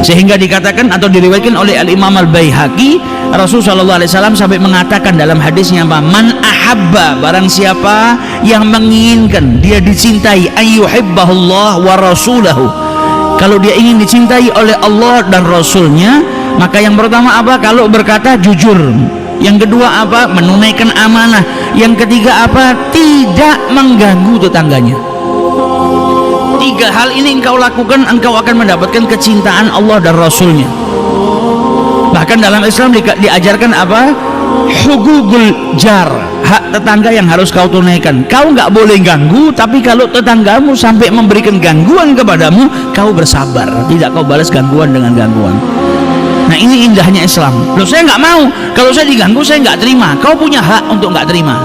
Sehingga dikatakan atau diriwayatkan oleh Al-Imam Al-Baihaqi, Rasulullah SAW sampai mengatakan dalam hadisnya apa? Man ahabba, barang siapa yang menginginkan dia dicintai, ayyuhibbahullah wa rasulahu, kalau dia ingin dicintai oleh Allah dan Rasulnya, maka yang pertama apa? Kalau berkata jujur. Yang kedua apa? Menunaikan amanah. Yang ketiga apa? Tidak mengganggu tetangganya. 3 hal ini engkau lakukan, engkau akan mendapatkan kecintaan Allah dan Rasulnya. Bahkan dalam Islam diajarkan apa? Hugugul jar, hak tetangga yang harus kau tunaikan. Kau nggak boleh ganggu, tapi kalau tetanggamu sampai memberikan gangguan kepadamu, kau bersabar, tidak kau balas gangguan dengan gangguan. Nah, ini indahnya Islam. Loh, saya nggak mau, kalau saya diganggu saya nggak terima. Kau punya hak untuk nggak terima.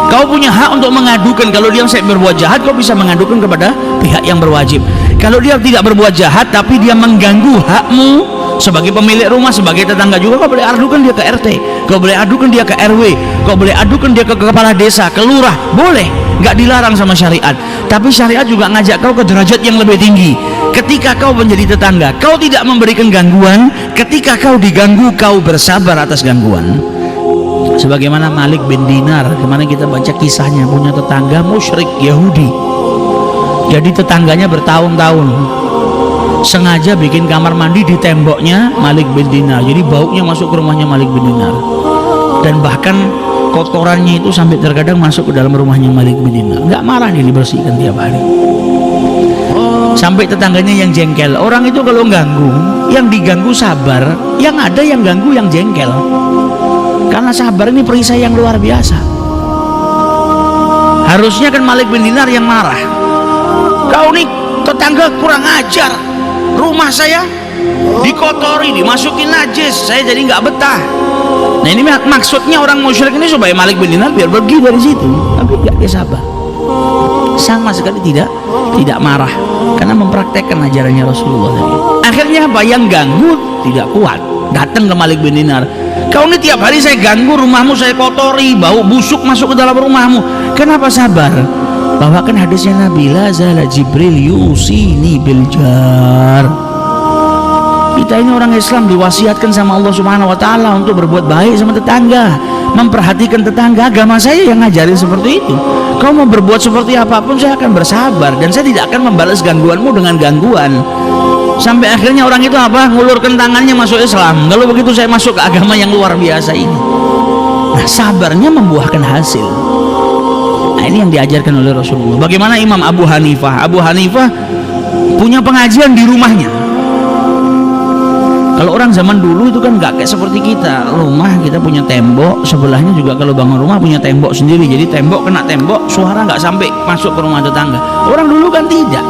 Kau punya hak untuk mengadukan. Kalau dia saya berbuat jahat, kau bisa mengadukan kepada pihak yang berwajib. Kalau dia tidak berbuat jahat tapi dia mengganggu hakmu sebagai pemilik rumah, sebagai tetangga juga, kau boleh adukan dia ke RT, kau boleh adukan dia ke RW, kau boleh adukan dia ke kepala desa, ke lurah, boleh, nggak dilarang sama syariat. Tapi syariat juga ngajak kau ke derajat yang lebih tinggi. Ketika kau menjadi tetangga, kau tidak memberikan gangguan. Ketika kau diganggu, kau bersabar atas gangguan. Sebagaimana Malik bin Dinar, kemarin kita baca kisahnya, punya tetangga musyrik Yahudi. Jadi tetangganya bertahun-tahun sengaja bikin kamar mandi di temboknya Malik bin Dinar, jadi baunya masuk ke rumahnya Malik bin Dinar, dan bahkan kotorannya itu sampai terkadang masuk ke dalam rumahnya Malik bin Dinar. Nggak marah nih, dibersihkan tiap hari. Sampai tetangganya yang jengkel. Orang itu kalau ganggu, yang diganggu sabar, yang ada yang ganggu yang jengkel. Karena sabar ini perisai yang luar biasa. Harusnya kan Malik bin Dinar yang marah. Kau nih tetangga kurang ajar, rumah saya dikotori, dimasukin najis, saya jadi nggak betah. Nah, ini maksudnya orang musyrik ini supaya Malik bin Dinar biar pergi dari situ, tapi nggak, dia sabar, sama sekali tidak marah, karena mempraktekkan ajarannya Rasulullah tadi. Akhirnya apa? Yang ganggu tidak kuat, datang ke Malik bin Dinar. Kau ini tiap hari saya ganggu, rumahmu saya kotori, bau busuk masuk ke dalam rumahmu, kenapa sabar? Bawakan hadisnya Nabi, la zala Jibril yusini bil jar. Kita ini orang Islam diwasiatkan sama Allah Subhanahu wa taala untuk berbuat baik sama tetangga, memperhatikan tetangga. Agama saya yang ngajarin seperti itu. Kau mau berbuat seperti apapun, saya akan bersabar dan saya tidak akan membalas gangguanmu dengan gangguan. Sampai akhirnya orang itu apa? Ngulurkan tangannya masuk Islam. Kalau begitu saya masuk ke agama yang luar biasa ini. Nah, sabarnya membuahkan hasil. Nah, ini yang diajarkan oleh Rasulullah. Bagaimana Imam Abu Hanifah? Abu Hanifah punya pengajian di rumahnya. Kalau orang zaman dulu itu kan nggak kayak seperti kita. Rumah kita punya tembok, sebelahnya juga kalau bangun rumah punya tembok sendiri. Jadi tembok kena tembok, suara nggak sampai masuk ke rumah tetangga. Orang dulu kan tidak.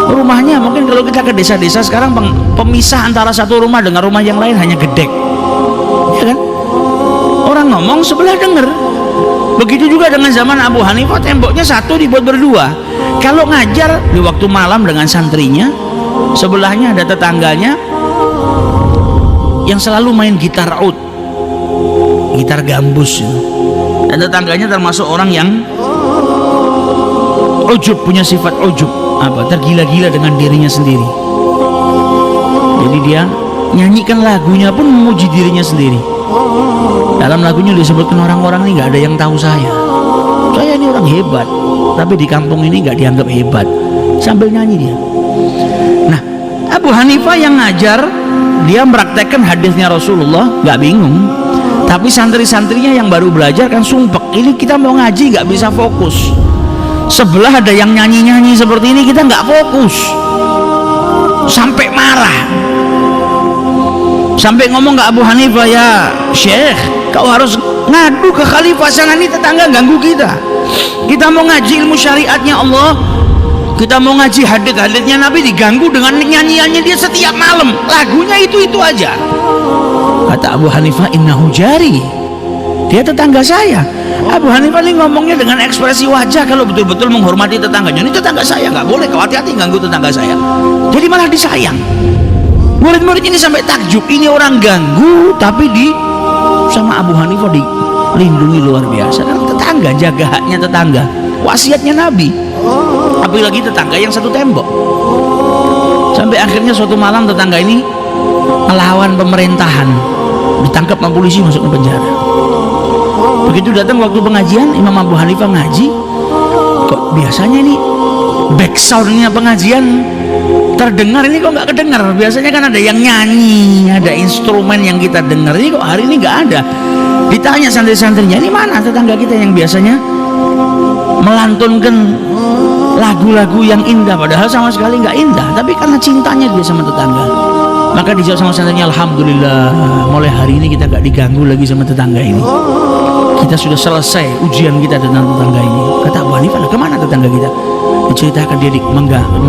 Rumahnya mungkin kalau kita ke desa-desa sekarang, pemisah antara satu rumah dengan rumah yang lain hanya gedek, ya kan? Orang ngomong sebelah denger. Begitu juga dengan zaman Abu Hanifah, temboknya satu dibuat berdua. Kalau ngajar di waktu malam dengan santrinya, sebelahnya ada tetangganya yang selalu main gitar oud, gitar gambus, dan tetangganya termasuk orang yang ujub, punya sifat ujub, apa, tergila-gila dengan dirinya sendiri. Jadi dia nyanyikan lagunya pun memuji dirinya sendiri. Dalam lagunya disebutkan orang-orang ini nggak ada yang tahu saya ini orang hebat, tapi di kampung ini nggak dianggap hebat, sambil nyanyi dia. Nah, Abu Hanifah yang ngajar, dia mempraktekkan hadisnya Rasulullah, nggak bingung. Tapi santri-santrinya yang baru belajar kan sumpek, ini kita mau ngaji nggak bisa fokus. Sebelah ada yang nyanyi-nyanyi seperti ini, kita nggak fokus, sampai marah, sampai ngomong ke Abu Hanifah, ya Syekh, kau harus ngadu ke khalifah sana, nih tetangga ganggu kita. Kita mau ngaji ilmu syariatnya Allah, kita mau ngaji hadits-haditsnya Nabi, diganggu dengan nyanyiannya dia setiap malam, lagunya itu aja. Kata Abu Hanifah, innahu jari, dia tetangga saya. Abu Hanifah ini ngomongnya dengan ekspresi wajah kalau betul-betul menghormati tetangganya. Ini tetangga saya, nggak boleh, kau hati-hati ganggu tetangga saya. Jadi malah disayang. Murid-murid ini sampai takjub, ini orang ganggu tapi sama Abu Hanifah dilindungi luar biasa. Kan tetangga, jaga haknya tetangga, wasiatnya Nabi. Apalagi tetangga yang satu tembok. Sampai akhirnya suatu malam tetangga ini melawan pemerintahan, ditangkap sama polisi, masuk ke penjara. Begitu datang waktu pengajian, Imam Abu Hanifah ngaji, kok biasanya ini back soundnya pengajian terdengar, ini kok nggak kedengar. Biasanya kan ada yang nyanyi, ada instrumen yang kita dengar, ini kok hari ini nggak ada. Ditanya santri-santrinya, ini mana tetangga kita yang biasanya melantunkan lagu-lagu yang indah, padahal sama sekali nggak indah, tapi karena cintanya dia sama tetangga. Maka dijawab sama santrinya, alhamdulillah, mulai hari ini kita nggak diganggu lagi sama tetangga ini. Kita sudah selesai ujian kita dengan tetangga ini. Kata Abu Hanifah, kemana tetangga kita? Diceritakan dia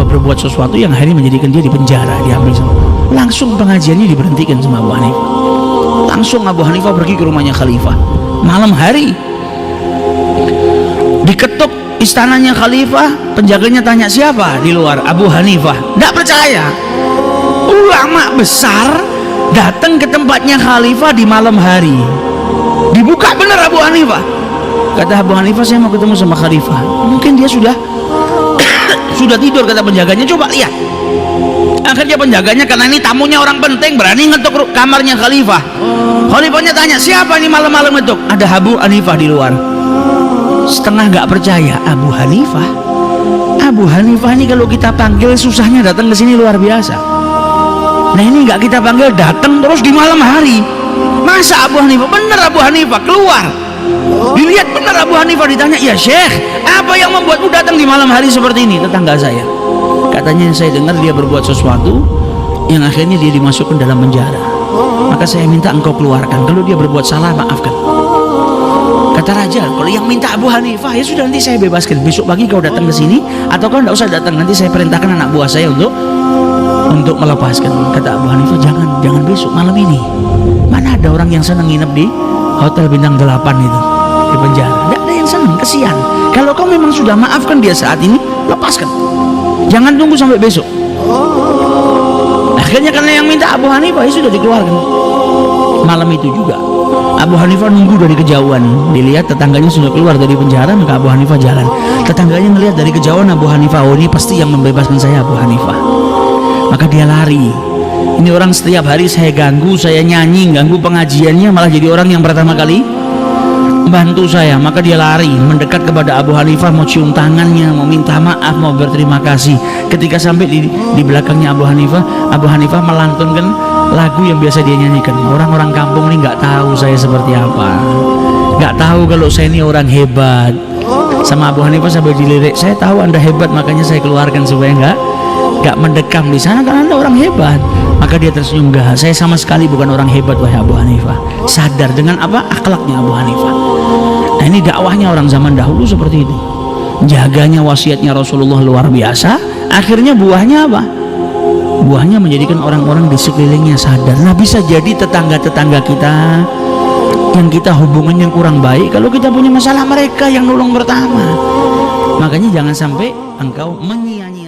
berbuat sesuatu yang akhirnya menjadikan dia di penjara, diambil sama. Langsung pengajiannya diberhentikan sama Abu Hanifah. Langsung Abu Hanifah pergi ke rumahnya khalifah. Malam hari diketuk istananya khalifah, penjaganya tanya siapa di luar. Abu Hanifah. Tidak percaya, ulama besar datang ke tempatnya khalifah di malam hari. Dibuka benar Abu Hanifah. Kata Abu Hanifah, saya mau ketemu sama khalifah. Mungkin dia sudah tidur, kata penjaganya. Coba lihat. Akhirnya penjaganya, karena ini tamunya orang penting, berani ngetuk kamarnya khalifah. Khalifahnya tanya, siapa ini malam-malam ngetuk? Ada Abu Hanifah di luar. Setengah nggak percaya. Abu Hanifah ini kalau kita panggil susahnya datang ke sini luar biasa. Nah ini nggak kita panggil, datang terus di malam hari. Masa Abu Hanifah? Bener Abu Hanifah keluar. Dilihat bener Abu Hanifah. Ditanya, ya Syekh, apa yang membuatmu datang di malam hari seperti ini? Tetangga saya, katanya saya dengar dia berbuat sesuatu yang akhirnya dia dimasukkan dalam penjara. Maka saya minta engkau keluarkan. Kalau dia berbuat salah, maafkan. Kata raja, kalau yang minta Abu Hanifah, ya sudah, nanti saya bebaskan. Besok pagi kau datang ke sini, atau kau tidak usah datang, nanti saya perintahkan anak buah saya untuk melepaskan. Kata Abu Hanifah, jangan besok, malam ini. Mana ada orang yang senang nginep di hotel bintang 8 itu, di penjara? Tidak ada yang senang, kesian. Kalau kau memang sudah maafkan dia saat ini, lepaskan. Jangan tunggu sampai besok. Akhirnya karena yang minta Abu Hanifah, ya sudah dikeluarkan. Malam itu juga Abu Hanifah nunggu dari kejauhan. Dilihat tetangganya sudah keluar dari penjara, maka Abu Hanifah jalan. Tetangganya melihat dari kejauhan Abu Hanifah, oh ini pasti yang membebaskan saya, Abu Hanifah. Maka dia lari. Ini orang setiap hari saya ganggu, saya nyanyi, ganggu pengajiannya, malah jadi orang yang pertama kali bantu saya. Maka dia lari mendekat kepada Abu Hanifah, mau cium tangannya, mau minta maaf, mau berterima kasih. Ketika sampai di belakangnya Abu Hanifah melantunkan lagu yang biasa dia nyanyikan. Orang-orang kampung ini nggak tahu saya seperti apa, nggak tahu kalau saya ini orang hebat. Sama Abu Hanifah sampai dilirik, saya tahu anda hebat, makanya saya keluarkan supaya nggak mendekam di sana karena anda orang hebat. Maka dia tersenyum, enggak, saya sama sekali bukan orang hebat wahai Abu Hanifah. Sadar dengan apa? Akhlaknya Abu Hanifah. Nah ini dakwahnya orang zaman dahulu seperti itu. Jaganya wasiatnya Rasulullah luar biasa. Akhirnya buahnya apa? Buahnya menjadikan orang-orang di sekelilingnya sadar. Nah bisa jadi tetangga-tetangga kita yang kita hubungannya kurang baik, kalau kita punya masalah mereka yang nolong pertama. Makanya jangan sampai engkau menyia-nyiakan